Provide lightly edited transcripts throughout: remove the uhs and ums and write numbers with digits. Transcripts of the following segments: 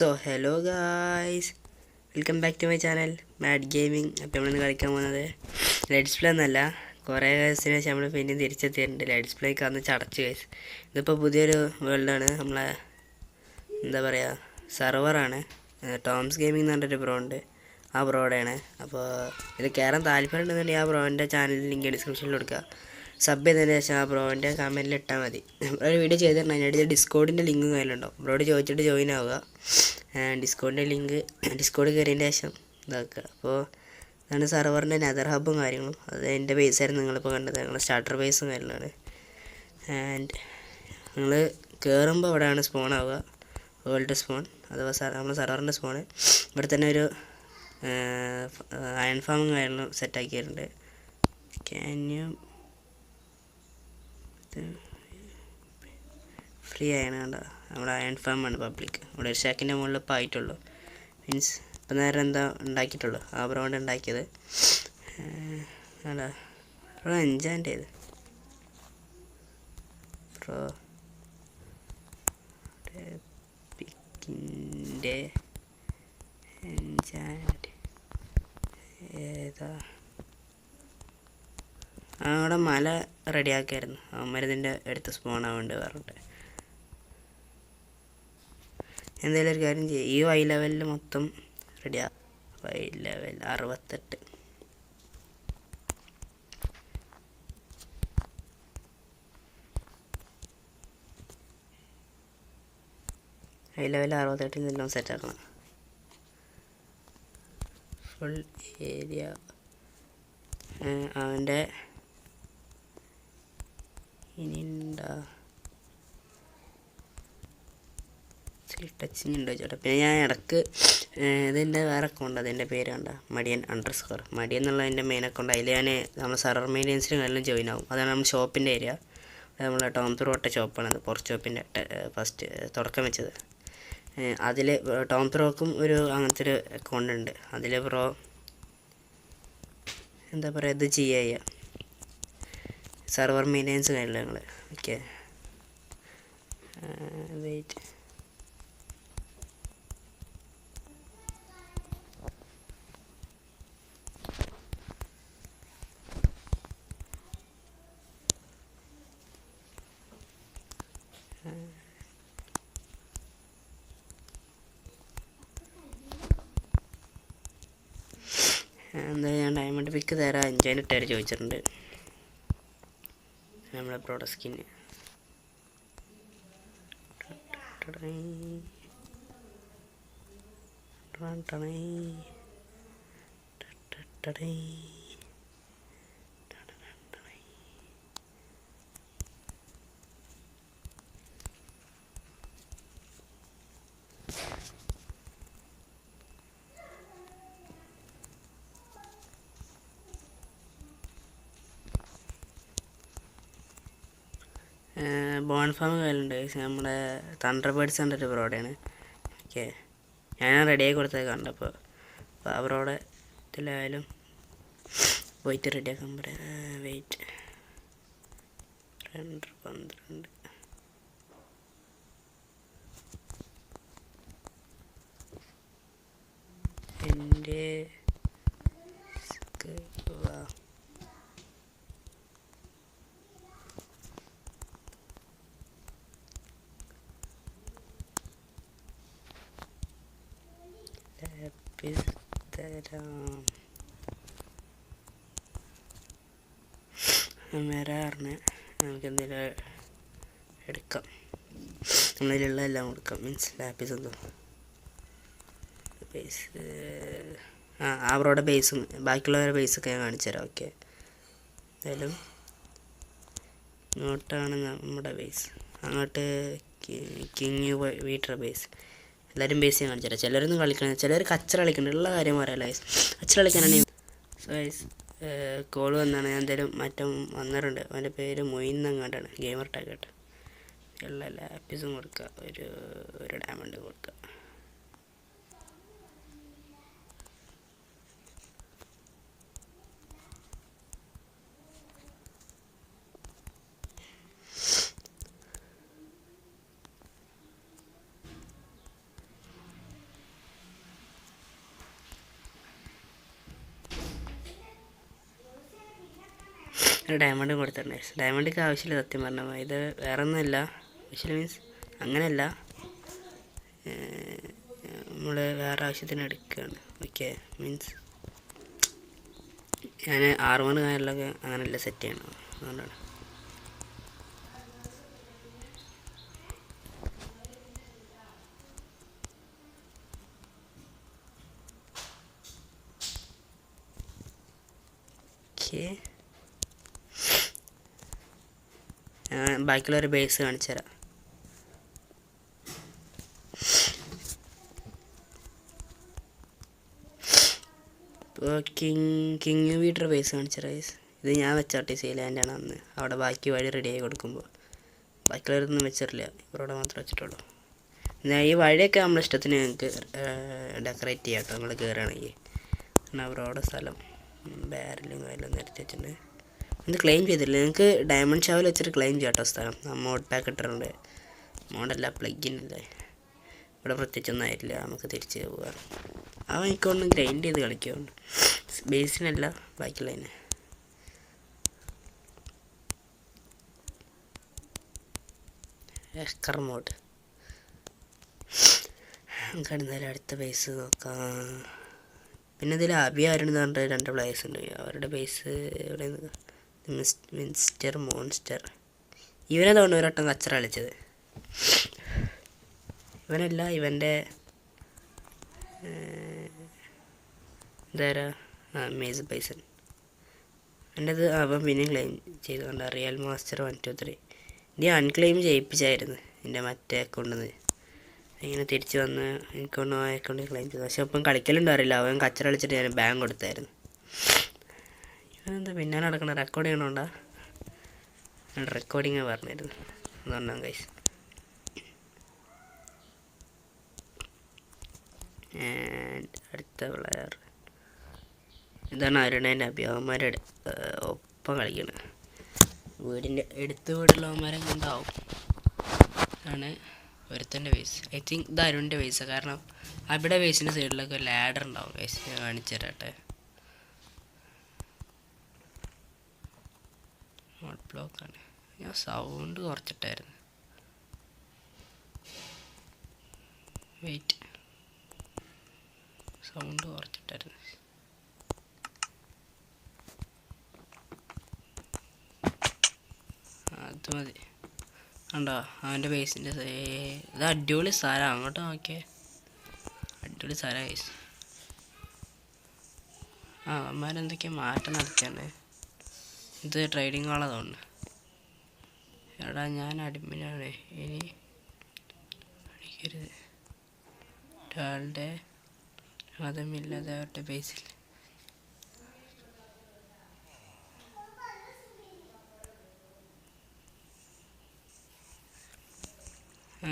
So hello guys, welcome back to my channel Mad Gaming. അപ്പോൾ നമ്മളിന്ന് കളിക്കാൻ പോകുന്നത് ലെറ്റ്സ് പ്ലേ എന്നല്ല, കുറേ ദിവസത്തിന് ശേഷം നമ്മൾ പിന്നെ തിരിച്ചെത്തിയിട്ടുണ്ട്. ലെറ്റ്സ് പ്ലേക്ക് അന്ന് ചടച്ച് ഗൈസ്. ഇതിപ്പോൾ പുതിയൊരു വേൾഡാണ്, നമ്മളെ എന്താ പറയുക സെർവറാണ്. ടോംസ് ഗെയിമിംഗ് എന്ന് പറഞ്ഞൊരു ബ്രോ ഉണ്ട്, ആ ബ്രോയുടെയാണ്. അപ്പോൾ ഇത് കയറാൻ താല്പര്യം ഉണ്ടെന്നുണ്ടെങ്കിൽ ആ ബ്രോൻ്റെ ചാനൽ ലിങ്ക് ഡിസ്ക്രിപ്ഷനിൽ കൊടുക്കുക. സബ് ചെയ്തതിന് ശേഷം ആ ബ്രോൻ്റെ കമൻറ്റിൽ ഇട്ടാൽ മതി. ഒരു വീഡിയോ ചെയ്തിട്ടുണ്ട്, അതിൻ്റെ ഡിസ്കോഡിൻ്റെ ലിങ്കും കയ്യിലുണ്ടാവും. ബ്രോയോട് ചോദിച്ചിട്ട് ജോയിൻ ആവുക. ഡിസ്കോഡിൻ്റെ ലിങ്ക് ഡിസ്കോഡ് കയറിയതിൻ്റെ ശേഷം ഇതാക്കുക. അപ്പോൾ അതാണ് സെർവറിൻ്റെ നെതർ ഹബ്ബും കാര്യങ്ങളും. അത് എൻ്റെ ബേസായിരുന്നു നിങ്ങളിപ്പോൾ കണ്ടത്. ഞങ്ങളുടെ സ്റ്റാർട്ടർ ബേസും കാര്യങ്ങളാണ്. ആൻഡ് നിങ്ങൾ കയറുമ്പോൾ ഇവിടെയാണ് സ്പോൺ ആവുക, വേൾഡ് സ്പോൺ അഥവാ നമ്മുടെ സെർവറിൻ്റെ സ്പോണ്. ഇവിടെ തന്നെ ഒരു അയൺ ഫാമും കാര്യങ്ങളും സെറ്റാക്കിയിട്ടുണ്ട്. ഫ്രീ ആണ് കണ്ടോ, നമ്മുടെ അയൺ ഫാമാണ് പബ്ലിക്. ഇവിടെ ഒരു ഷാക്കിൻ്റെ മുകളിൽ ഇപ്പോൾ ആയിട്ടുള്ളൂ, മീൻസ് ഇപ്പം നേരം എന്താ ഉണ്ടാക്കിയിട്ടുള്ളൂ, ആ ബ്രൗണ്ട് ഉണ്ടാക്കിയത്. അല്ല പ്രോ എൻജാൻ്റെ ഇത് പ്രോ പിക്കിൻ്റെ എൻജാൻഡ് ഏതാ അവിടെ മല റെഡിയാക്കിയായിരുന്നു. മരുന്നിൻ്റെ അടുത്ത് സ്പോൺ ആവുന്നുണ്ട് പറഞ്ഞിട്ട്. എന്തെങ്കിലും ഒരു കാര്യം ചെയ്യും, ഈ വൈ ലെവലിൽ മൊത്തം റെഡിയാ. വൈ ലെവൽ 68, ഹൈ ലെവൽ 68 എല്ലാം സെറ്റാക്കണം. ഫുൾ ഏരിയ അവൻ്റെ ഇനിയുണ്ടാ ടച്ചിങ് ഉണ്ടോ ചേട്ടാ. പിന്നെ ഞാൻ ഇടക്ക് ഇതിൻ്റെ വേറെ അക്കൗണ്ട്, അതിൻ്റെ പേര് കണ്ട മടിയൻ _ മടിയൻ എന്നുള്ള എൻ്റെ മെയിൻ അക്കൗണ്ട്. അതിൽ ഞാൻ നമ്മൾ സെർവർ മെയിൻ്റെനൻസിനും എല്ലാം ജോയിൻ ആവും. അതാണ് നമ്മൾ ഷോപ്പിൻ്റെ ഏരിയ. നമ്മളെ ടോംസ് റോട്ട ഷോപ്പാണത്, പുറത്ത് ഷോപ്പിൻ്റെ ഫസ്റ്റ് തുടക്കം വെച്ചത്. അതിൽ ടോംസ് റോക്കും ഒരു അങ്ങനത്തെ ഒരു അക്കൗണ്ട് ഉണ്ട്. അതിൽ ബ്രോ എന്താ പറയുക, ഇത് ചെയ്യുക സെർവർ മെയിൻ്റെനൻസ് കാര്യമില്ല ഞങ്ങൾ. ഓക്കെ വെയിറ്റ്, എന്തായാലും ഞാൻ ഡയമണ്ട് പിക്ക് തരാം, 5 ഇട്ടേര് ചോദിച്ചിട്ടുണ്ട് നമ്മളെ പ്രോഡക്റ്റ് സ്കിന്ന്. ബോൺ ഫാം കയ്യിലുണ്ട്, നമ്മുടെ തണ്ടർ ബേർഡ്സ് കണ്ടൊരു ബ്രോഡാണ്. ഓക്കെ ഞാൻ റെഡിയാക്കി കൊടുത്തത് കണ്ടപ്പോൾ. അപ്പോൾ ആ ബ്രോഡ് ഇതിലായാലും പോയിട്ട് റെഡിയാക്കാൻ പറയാം. വെയിറ്റ് 12 എൻ്റെ വരാറിന് നമുക്ക് എന്തെങ്കിലും എടുക്കാം, നമ്മളിലുള്ള എല്ലാം കൊടുക്കാം. മീൻസ് ലാപ്പീസ് എന്തോ ബേസ്, ആ ബ്രോയുടെ ബേസും ബാക്കിയുള്ളവരുടെ ബേസൊക്കെ ഞാൻ കാണിച്ചു തരാം. ഓക്കെ എന്തായാലും ഇങ്ങോട്ടാണ് നമ്മുടെ ബേസ്, അങ്ങോട്ട് കിങ് വീട്ടർ ബേസ്. എല്ലാവരും ബേസ് ഞാൻ കാണിച്ചു തരാം. ചിലരൊന്നും കളിക്കണം, ചിലർ കച്ചറ കളിക്കുന്നുണ്ട്, ഉള്ള കാര്യം പറയാം ഗൈസ്. കച്ചറ കളിക്കാനാണ് ഗൈസ്. കോൾ വന്നാണ്, ഞാൻ എന്തായാലും മാറ്റം വന്നിട്ടുണ്ട്. അവൻ്റെ പേര് മൊയിൻ എന്നങ്ങാണ്ടാണ്, ഗെയിമർ ടാഗ് കേട്ടോ. എല്ലാ ലാപ്പീസും കൊടുക്കുക, ഒരു ഡയമണ്ട് കൊടുക്കുക. ഒരു ഡയമണ്ടും കൊടുത്തിട്ടുണ്ട്. ഡയമണ്ടിക്ക് ആവശ്യമില്ല സത്യം പറഞ്ഞാൽ. ഇത് വേറെ ഒന്നുമില്ല. ആവശ്യമില്ല മീൻസ് അങ്ങനെയല്ല, നമ്മൾ വേറെ ആവശ്യത്തിന് എടുക്കുകയാണ്. ഓക്കെ, മീൻസ് ഞാൻ ആർമർ കാര്യങ്ങളൊക്കെ അങ്ങനെയല്ല സെറ്റ് ചെയ്യണം, അതുകൊണ്ടാണ്. ഓക്കെ, ഞാൻ ബാക്കിയുള്ളൊരു ബേസ് കാണിച്ചു തരാം. ഇപ്പോൾ കിങ് വീട്ടർ ബേസ് കാണിച്ചു തരാം. ഇത് ഞാൻ വെച്ചാട്ടി സീലാൻഡാണ് അന്ന്. അവിടെ ബാക്കി വഴി റെഡി ആയി കൊടുക്കുമ്പോൾ ബാക്കിയുള്ളവരൊന്നും വെച്ചിട്ടില്ല, ഇവരോടെ മാത്രമേ വെച്ചിട്ടുള്ളൂ. എന്നാൽ ഈ വഴിയൊക്കെ നമ്മുടെ ഇഷ്ടത്തിന് നിങ്ങൾക്ക് ഡെക്കറേറ്റ് ചെയ്യാം കേട്ടോ, നമ്മൾ കയറുകയാണെങ്കിൽ. കാരണം അവരോടെ സ്ഥലം ബാരലും കാര്യമെല്ലാം നിരത്തി വെച്ചിട്ടുണ്ട്. ഇത് ക്ലെയിം ചെയ്തില്ല, നിങ്ങൾക്ക് ഡയമണ്ട് ഷാവിൽ വെച്ചിട്ട് ക്ലെയിം ചെയ്യാം കേട്ടോ സ്ഥലം. മോഡ് പാക്ക് ഇട്ടിട്ടുണ്ട്. മോഡല്ല, പ്ലഗിനല്ലേ. ഇവിടെ പ്രത്യേകിച്ചൊന്നും ആയിട്ടില്ല, നമുക്ക് തിരിച്ച് പോകാം. അവൻ എനിക്കൊന്ന് ഗ്രൈൻഡ് ചെയ്ത് കളിക്കുന്നുണ്ട്, ബേസിനല്ല ബാക്കിയുള്ളതിന്. എക്കർ മോഡ് നമുക്ക് എന്തായാലും അടുത്ത ബേസ് നോക്കാം. പിന്നെ ഇതിൽ അബി ആരുണ്ടെന്ന് പറഞ്ഞിട്ട് 2 പ്ലേയേഴ്സ് ഉണ്ട്. അവരുടെ ബേസ് എവിടെ മിൻസ്റ്റർ മോൺസ്റ്റർ. ഇവനെ തോന്നുന്നു ഒരു വട്ടം കച്ചറ കളിച്ചത്. ഇവനല്ല, ഇവൻ്റെ എന്താ മേസ് പൈസൻ. എൻ്റെ അത് അവൻ പിന്നെ ക്ലെയിം ചെയ്തുകൊണ്ട് റിയൽ മാസ്റ്റർ 1 2 3 ഇത് അൺക്ലെയിം ചെയ്യിപ്പിച്ചായിരുന്നു എൻ്റെ മറ്റേ അക്കൗണ്ടിൽ നിന്ന്. ഇങ്ങനെ തിരിച്ച് വന്ന് എനിക്കൊന്നും ആ അക്കൗണ്ടിൽ ക്ലെയിം ചെയ്തു. പക്ഷെ അപ്പം കളിക്കലുണ്ടാവില്ല, അവൻ കച്ചറ കളിച്ചിട്ട് ഞാൻ ബാങ്ക് കൊടുത്തായിരുന്നു. ഇവനെന്താ പിന്നെ നടക്കണ റെക്കോർഡ് ചെയ്യണോണ്ടാ? ഞാൻ റെക്കോർഡിങ് പറഞ്ഞിരുന്നു, അതുകൊണ്ടാണ് ഗൈസ്. അടുത്ത പ്ലെയർ ഇതാണ് അരുണേൻ്റെ അബി. അവന്മാരുടെ ഒപ്പം കളിക്കണം. വീടിൻ്റെ അടുത്ത് വീടുള്ളവന്മാരെ കൊണ്ടാവും. ആണ് ഒരുത്തൻ്റെ വേസ്. ഐ തിങ്ക് ഇത് അരുണിൻ്റെ വേസാണ്, കാരണം അവിടെ വേസിൻ്റെ സൈഡിലൊക്കെ ഒരു ലാഡർ ഉണ്ടാവും. വേസ് ഞാൻ കാണിച്ചു തരാട്ടെ. നോട്ട് ബ്ലോക്കാണ്. ഞാൻ സൗണ്ട് കുറച്ചിട്ടായിരുന്നു. വെയിറ്റ്, സൗണ്ട് കുറച്ചിട്ടായിരുന്നു. അത് മതി. ഉണ്ടോ അവൻ്റെ ബേസിൻ്റെ ഇത് അടിപൊളി സ്ഥലം. അങ്ങോട്ട് നോക്കിയേ, അടിപൊളി സ്ഥലം ഗൈസ്. അവന്മാരെന്തൊക്കെയാ മാറ്റം നടത്തിയാണ്. ഇത് ട്രേഡിങ് ആളതുകൊണ്ട്. എടാ ഞാൻ അഡ്മിനാണ്, ഇനി അടിക്കരുത്. ഒരാളുടെ മതമില്ലാതെ അവരുടെ ബേസിൽ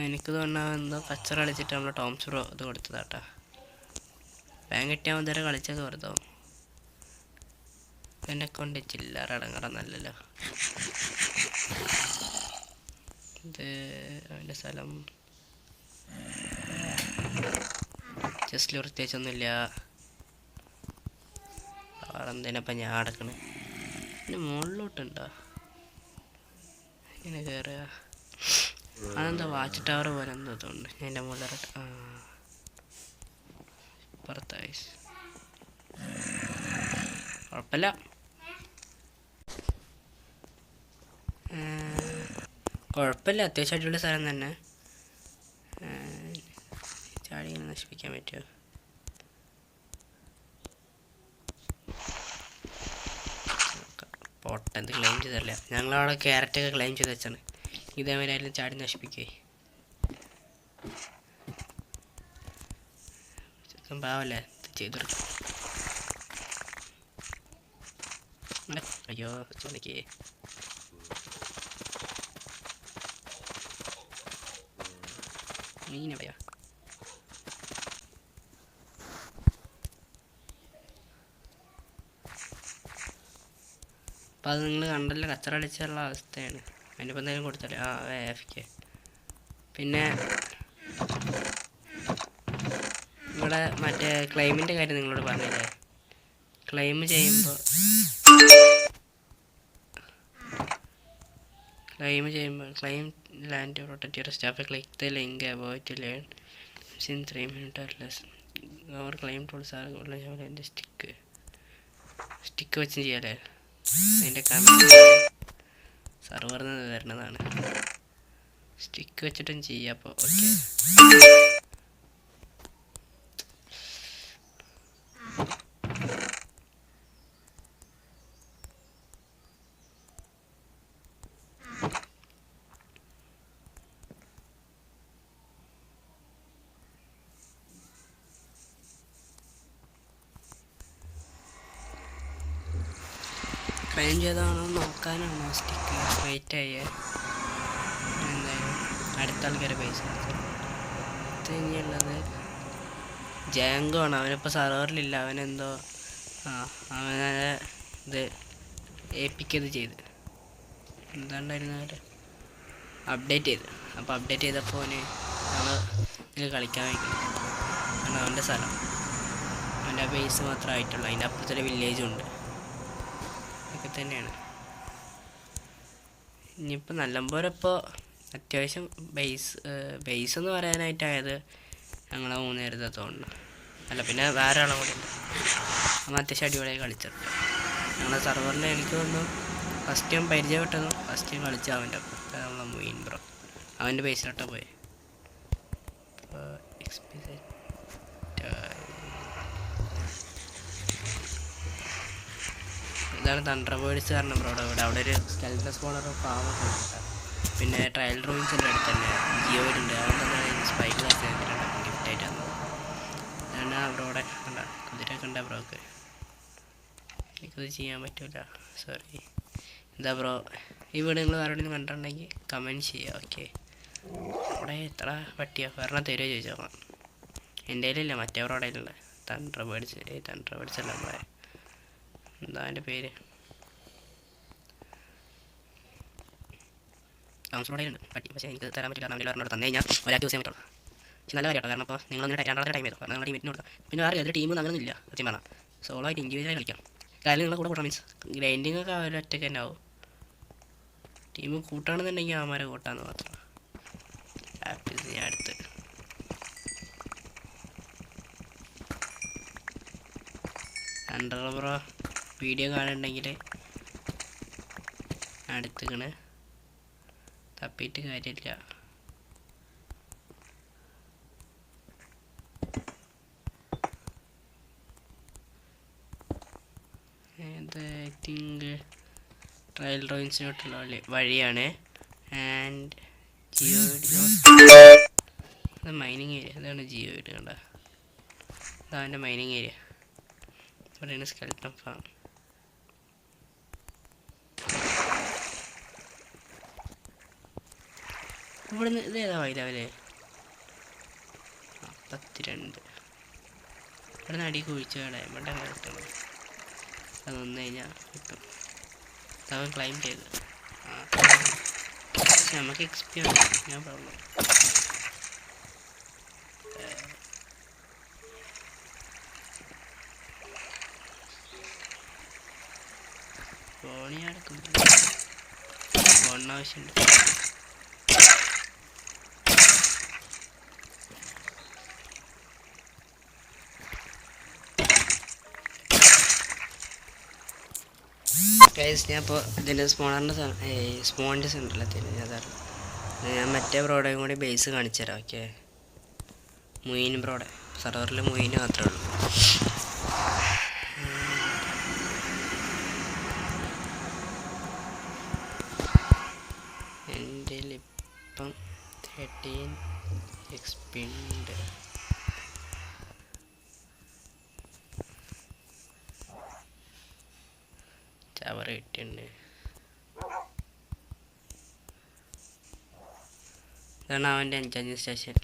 എനിക്ക് തോന്നുന്നു എന്തോ കച്ചറ കളിച്ചിട്ട് നമ്മൾ ടോംസ് ബ്രോ ഇത് കൊടുത്തതാട്ടാ. ബാങ്ക് കിട്ടിയാൽ ഇതുവരെ കളിച്ചത് വെറുതെ. എൻ്റെ അക്കൗണ്ട് ചില്ലറ അടങ്ങറന്നല്ലോ. ഇത് അവൻ്റെ സ്ഥലം ജസ്റ്റ് പ്രത്യേകിച്ചൊന്നുമില്ല. അവിടെ എന്തിനപ്പം ഞാൻ അടക്കണേ. പിന്നെ മുകളിലോട്ടുണ്ടോ ഇങ്ങനെ കയറുക? അതെന്താ വാച്ച് ടവർ പോലെ എന്തോ തോന്നുന്നു. ഞാൻ എൻ്റെ മുകളിൽ പുറത്തായി. കുഴപ്പമില്ല. കുഴപ്പമില്ല, അത്യാവശ്യം അടിപൊളി സ്ഥലം തന്നെ. ചാടി ഇങ്ങനെ നശിപ്പിക്കാൻ പറ്റുമോ? പൊട്ടെന്ത് ക്ലെയിം ചെയ്തല്ല. ഞങ്ങളവിടെ ക്യാരറ്റൊക്കെ ക്ലെയിം ചെയ്ത് വെച്ചാണ്. ഇതേമാതിരി ആയാലും ചാടി നശിപ്പിക്കേ. ചിക്കൻ പാവല്ലേ ചെയ്തെടുക്കും. അയ്യോ ചോദിക്കേ. മീനെ ഭയ അപ്പം അത് നിങ്ങൾ കണ്ടല്ലോ, കച്ചറ അടിച്ചുള്ള അവസ്ഥയാണ്. അതിനിപ്പോൾ എന്തെങ്കിലും കൊടുത്തല്ലേ? AFK. പിന്നെ ഇവിടെ മറ്റേ ക്ലെയിമിൻ്റെ കാര്യം നിങ്ങളോട് പറഞ്ഞില്ലേ? ക്ലെയിം ചെയ്യുമ്പോൾ ക്ലെയിം ചെയ്യുമ്പോൾ claim land protect your staff click the link about to learn in 3 minutes or less. അവർ ക്ലെയിം ടൂൾസ് ആകുള്ള എൻ്റെ സ്റ്റിക്ക് വെച്ചും ചെയ്യാല്ലേ. അതിൻ്റെ സർവറിൽ നിന്ന് വരുന്നതാണ്. സ്റ്റിക്ക് വെച്ചിട്ടും ചെയ്യാം. അപ്പോൾ ഓക്കെ, ക്ലെയിം ചെയ്താണോ നോക്കാനാണോ സ്റ്റിക്ക് വെയിറ്റ് ആയേ. എന്തായാലും അടുത്ത ആൾക്കാരെ പൈസ ഇനിയുള്ളത് ജാങ്കോ ആണ്. അവനിപ്പോൾ സർവറിലില്ല. അവനെന്തോ അവനെ ഇത് ഏൽപ്പിക്കത് ചെയ്ത് എന്താണ്ടായിരുന്നു അവർ അപ്ഡേറ്റ് ചെയ്ത്. അപ്പോൾ അപ്ഡേറ്റ് ചെയ്തപ്പോൾ അവന് ഇതിൽ കളിക്കാൻ വയ്ക്കില്ല. കാരണം അവൻ്റെ സ്ഥലം അവൻ്റെ ബേസ് മാത്രമേ ആയിട്ടുള്ളൂ. അതിൻ്റെ അപ്പുറത്തൊരു വില്ലേജും ഉണ്ട്. ഒക്കെ തന്നെയാണ്. ഇനിയിപ്പോൾ നല്ലപോലെ ഇപ്പോൾ അത്യാവശ്യം ബേസ് എന്ന് പറയാനായിട്ടായത് ഞങ്ങളെ 3 നേരത്തെ തോന്നുന്നു. അല്ല, പിന്നെ വേറെ ആളും കൂടി ഉണ്ട്. നമ്മൾ അത്യാവശ്യം അടിപൊളിയായി കളിച്ചിട്ടുണ്ട്. ഞങ്ങളുടെ സർവറിൽ എനിക്ക് തോന്നുന്നു ഫസ്റ്റ് ടൈം പരിചയപ്പെട്ടതും ഫസ്റ്റ് ടൈം കളിച്ച അവൻ്റെ ഒപ്പം നമ്മളെ മൊയിൻ ബ്രോ അവൻ്റെ ബേസിലോട്ടാ പോയി. ഇതാണ് തണ്ടർബേർഡ്സ് പറഞ്ഞ ബ്രോഡ്. അവിടെ ഒരു സ്കെൽറ്റൻ സ്പോണർ പാവൊക്കെ ഉണ്ട്. പിന്നെ ട്രയൽ ഡ്രോയിങ്സിൻ്റെ അടുത്ത് തന്നെ ജിയോയിഡ് ഉണ്ട്. അതുകൊണ്ടാണ് സ്പൈ ഗ്ലാസ് ഗിഫ്റ്റായിട്ട് തന്നത്. അതാണ് ആ ബ്രോടെ കണ്ട കുതിരയൊക്കെ ഉണ്ട്. ബ്രോക്ക് എനിക്കത് ചെയ്യാൻ പറ്റില്ല, സോറി. എന്താ ബ്രോ, ഈ വീഡിയോ നിങ്ങൾ ആരോടെങ്കിലും കണ്ടിട്ടുണ്ടെങ്കിൽ കമൻറ്റ് ചെയ്യുക. ഓക്കെ, അവിടെ എത്ര പട്ടിയോ വരണം തരുമോ ചോദിച്ചോളാം. എൻ്റെ കയ്യിലില്ല, മറ്റേ ബ്രോഡയിലുള്ള തണ്ടർബേർഡ്സ് അല്ല നമ്മളെ എന്താ എൻ്റെ പേര് താമസോടെയുണ്ട് പറ്റി. പക്ഷേ എനിക്ക് തരാൻ പറ്റില്ല. നമ്മൾ പറഞ്ഞോട് തന്നെ ഞാൻ ഒരാൾക്ക് യൂസ് ചെയ്യാൻ പറ്റുള്ളൂ. പക്ഷേ നല്ല കാര്യമാണ്. കാരണം ഇപ്പോൾ നിങ്ങളൊന്ന് രണ്ടാമത്തെ ടൈം ചെയ്തു കാരണം ടീമിന് കൊടുക്കാം. പിന്നെ വേറെ ഏതൊരു ടീമൊന്നും അങ്ങനെ ഇല്ല. സത്യം പറഞ്ഞാൽ സോളോ ആയിട്ട് ഇൻഡിവിജ്വലായി കളിക്കാം. കാര്യം നിങ്ങളുടെ കൂടെ കൂട്ടാം. മീൻസ് ഗ്രൈൻഡിങ് ഒക്കെ അവരൊറ്റയ്ക്ക് തന്നെ ആവും. ടീം കൂട്ടുകയാണെന്നുണ്ടെങ്കിൽ അവന്മാരെ കൂട്ടാന്ന് മാത്രം. ഞാൻ അടുത്ത് ബ്രോ വീഡിയോ കാണുന്നുണ്ടെങ്കിൽ അടുത്തുകണ് തപ്പിയിട്ട് കാര്യമില്ല. ഇത് ഐ തിങ്ക് ട്രയൽ ഡ്രോയിങ്സിനോട്ടുള്ള വഴിയാണ്. And geo mining area. അതാണ് ജിയോ വീട് കണ്ട. അതാണ് മൈനിങ് ഏരിയ. ഇവിടെയാണ് സ്കെൽട്ടൺ ഫാം. ഇവിടുന്ന് ഇത് ഏതാ വൈരാവിലെ 42. ഇവിടുന്ന് അടി കുഴിച്ച് ഡയമണ്ട് അങ്ങനെ കിട്ടണം. അത് വന്നു കഴിഞ്ഞാൽ കിട്ടും. അവൻ ക്ലൈം ചെയ്ത് പക്ഷെ നമുക്ക് എക്സ്പി ആണ്. ഞാൻ പറഞ്ഞു ഫോണിയാടുക്കുമ്പോൾ ഫോണിന് ആവശ്യമുണ്ട്. ഞാൻ ഇപ്പോൾ ഇതിൻ്റെ സ്പോണിൻ്റെ സെൻറ്ററിൽ എത്തിയില്ല. അതാണ് ഞാൻ മറ്റേ ബ്രോഡേയും കൂടി ബേസ് കാണിച്ചു തരാം. ഓക്കെ, മൊയിൻ ബ്രോഡെ സർവറിൽ മൊയിൻ മാത്രമേ ഉള്ളൂ. എൻ്റെ ഇപ്പം 13 XP ഉണ്ട്. ചവർ കിട്ടിയുണ്ട്. ഇതാണ് അവൻ്റെ എൻചാഞ്ചിങ് സ്റ്റേഷൻ.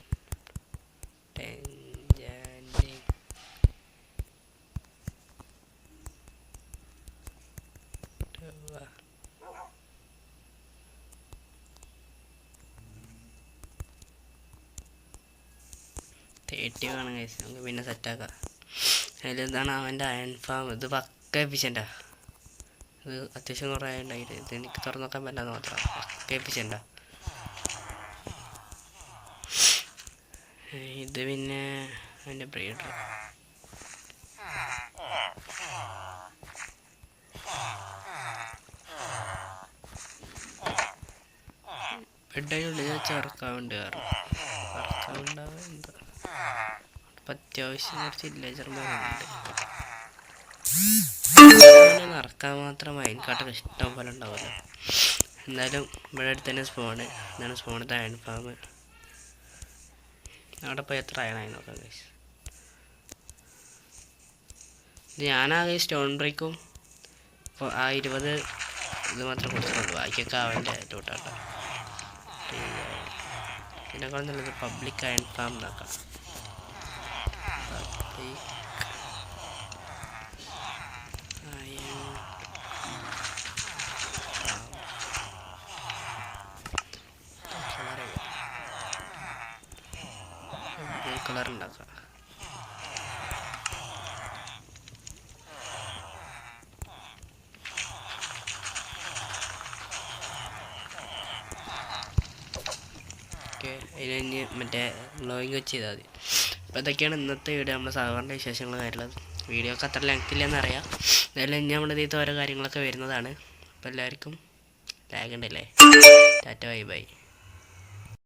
തേട്ടി വേണം കഴിച്ച് നമുക്ക് പിന്നെ സെറ്റാക്കാം. അതിലിതാണ് അവൻ്റെ അയൺ ഫാം. ഇത് പക്ക എഫിഷ്യൻ്റാ. ഇത് അത്യാവശ്യം കുറേ ഉണ്ടായിട്ട് ഇത് എനിക്ക് തുറന്നു നോക്കാൻ പറ്റാന്ന് മാത്രം കേൾപ്പിച്ചിട്ടുണ്ടോ. ഇത് പിന്നെ അതിൻ്റെ ബ്രീഡർ. ബെഡുള്ളിൽ ചെറുക്കാവുണ്ട് ചെറുക്കാവുണ്ടാവുക എന്താ അപ്പം അത്യാവശ്യം കുറച്ച് വില്ലേജർമാരുണ്ട്. നടക്കാൻ മാത്രം അതിനെക്കാട്ടൊക്കെ ഇഷ്ടം പോലെ ഉണ്ടാവുമല്ലോ. എന്നാലും ഇവിടെ അടുത്ത് തന്നെ സ്പോണ്. എന്താണ് സ്പോണത്തെ അയൺ ഫാം. അവിടെ പോയി എത്ര അയണായി നോക്കാം ഗൈസ്. ഞാനാകെ സ്റ്റോൺ ബ്രേക്കും ഇപ്പോൾ ആ 20 ഇത് മാത്രം കൊടുത്തിട്ടുണ്ട്. ബാക്കിയൊക്കെ അവൻ്റെ ടൂട്ടാട്ടോ. ഇതിനേക്കാളും നല്ലത് പബ്ലിക് അയൺ ഫാം നോക്കാം. കളർ ഉണ്ടാക്കാം. ഓക്കെ, അതിന് മറ്റേ ഗ്ലോയിങ് വെച്ച് ചെയ്താൽ മതി. അപ്പോൾ ഇതൊക്കെയാണ് ഇന്നത്തെ വീഡിയോ. നമ്മുടെ സാധാരണ വിശേഷങ്ങൾ കാര്യമുള്ളത്. വീഡിയോ ഒക്കെ അത്ര ലെങ്ത് ഇല്ലെന്നറിയാം. എന്തായാലും ഇനി നമ്മുടെ ഇതിൽ ഓരോ കാര്യങ്ങളൊക്കെ വരുന്നതാണ്. അപ്പോൾ എല്ലാവർക്കും ലാഗ് ഉണ്ടല്ലേ. Tata bye bye.